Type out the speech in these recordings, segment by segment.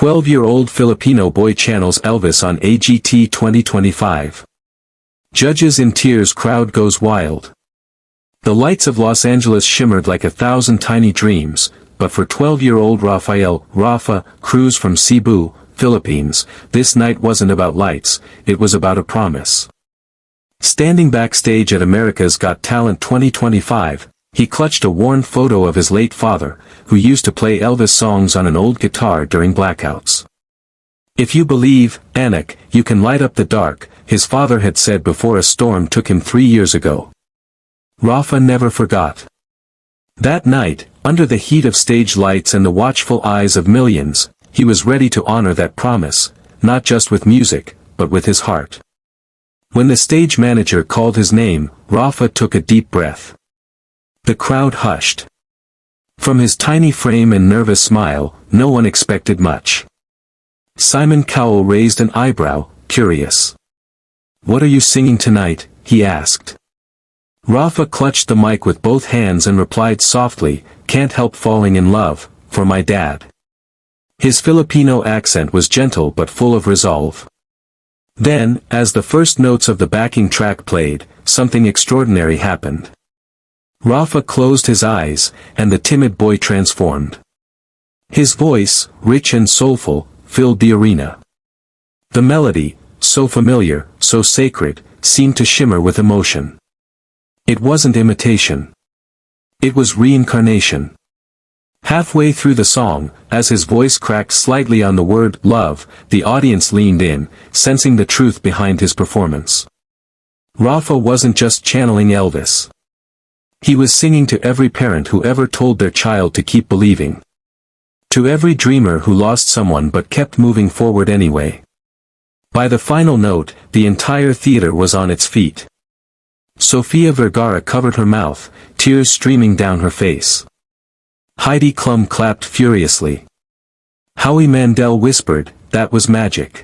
12-year-old Filipino boy channels Elvis on AGT 2025. Judges in tears, crowd goes wild. The lights of Los Angeles shimmered like 1,000 tiny dreams, but for 12-year-old Rafa, Cruz from Cebu, Philippines, this night wasn't about lights, it was about a promise. Standing backstage at America's Got Talent 2025, he clutched a worn photo of his late father, who used to play Elvis songs on an old guitar during blackouts. "If you believe, Anak, you can light up the dark," his father had said before a storm took him 3 years ago. Rafa never forgot. That night, under the heat of stage lights and the watchful eyes of millions, he was ready to honor that promise, not just with music, but with his heart. When the stage manager called his name, Rafa took a deep breath. The crowd hushed. From his tiny frame and nervous smile, no one expected much. Simon Cowell raised an eyebrow, curious. "What are you singing tonight?" he asked. Rafa clutched the mic with both hands and replied softly, "Can't help falling in love, for my dad." His Filipino accent was gentle but full of resolve. Then, as the first notes of the backing track played, something extraordinary happened. Rafa closed his eyes, and the timid boy transformed. His voice, rich and soulful, filled the arena. The melody, so familiar, so sacred, seemed to shimmer with emotion. It wasn't imitation. It was reincarnation. Halfway through the song, as his voice cracked slightly on the word love, the audience leaned in, sensing the truth behind his performance. Rafa wasn't just channeling Elvis. He was singing to every parent who ever told their child to keep believing. To every dreamer who lost someone but kept moving forward anyway. By the final note, the entire theater was on its feet. Sofia Vergara covered her mouth, tears streaming down her face. Heidi Klum clapped furiously. Howie Mandel whispered, "That was magic."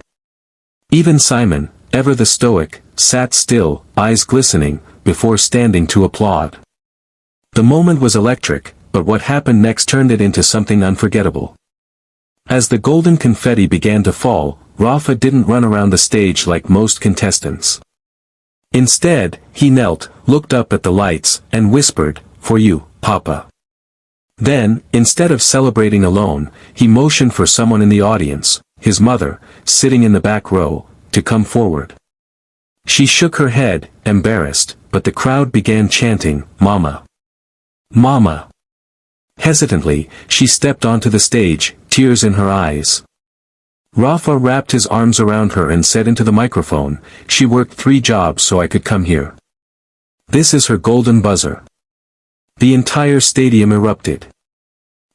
Even Simon, ever the stoic, sat still, eyes glistening, before standing to applaud. The moment was electric, but what happened next turned it into something unforgettable. As the golden confetti began to fall, Rafa didn't run around the stage like most contestants. Instead, he knelt, looked up at the lights, and whispered, "For you, Papa." Then, instead of celebrating alone, he motioned for someone in the audience, his mother, sitting in the back row, to come forward. She shook her head, embarrassed, but the crowd began chanting, "Mama! Mama!" Hesitantly, she stepped onto the stage, tears in her eyes. Rafa wrapped his arms around her and said into the microphone, "She worked 3 jobs so I could come here. This is her golden buzzer." The entire stadium erupted.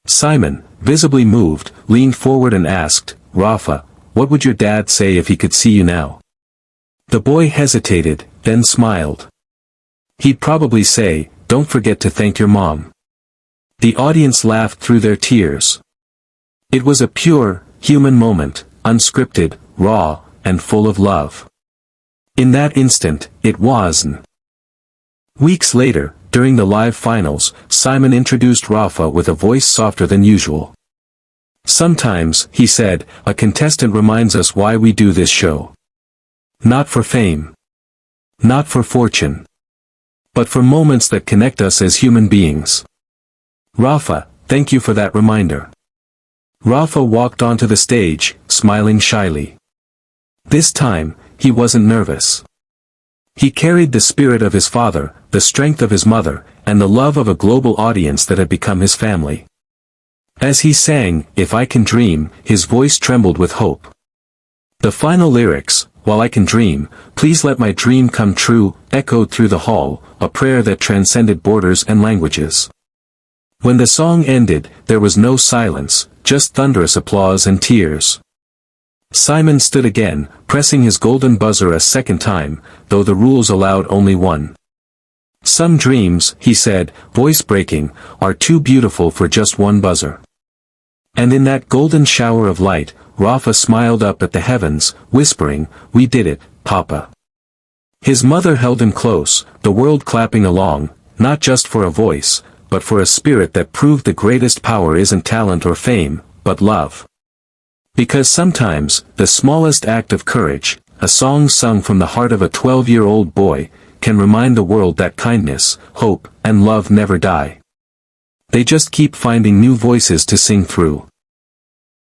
Simon, visibly moved, leaned forward and asked, "Rafa, what would your dad say if he could see you now?" The boy hesitated, then smiled. "He'd probably say, 'Don't forget to thank your mom.'" The audience laughed through their tears. It was a pure, human moment, unscripted, raw, and full of love. In that instant, it wasn't. Weeks later, during the live finals, Simon introduced Rafa with a voice softer than usual. "Sometimes," he said, "a contestant reminds us why we do this show. Not for fame. Not for fortune. But for moments that connect us as human beings." Rafa, thank you for that reminder. Rafa walked onto the stage, smiling shyly. This time, he wasn't nervous. He carried the spirit of his father, the strength of his mother, and the love of a global audience that had become his family. As he sang, "If I Can Dream," his voice trembled with hope. The final lyrics, "While I can dream, please let my dream come true," echoed through the hall, a prayer that transcended borders and languages. When the song ended, there was no silence, just thunderous applause and tears. Simon stood again, pressing his golden buzzer a second time, though the rules allowed only one. "Some dreams," he said, voice breaking, "are too beautiful for just one buzzer." And in that golden shower of light, Rafa smiled up at the heavens, whispering, "We did it, Papa." His mother held him close, the world clapping along, not just for a voice, but for a spirit that proved the greatest power isn't talent or fame, but love. Because sometimes, the smallest act of courage, a song sung from the heart of a 12-year-old boy, can remind the world that kindness, hope, and love never die. They just keep finding new voices to sing through.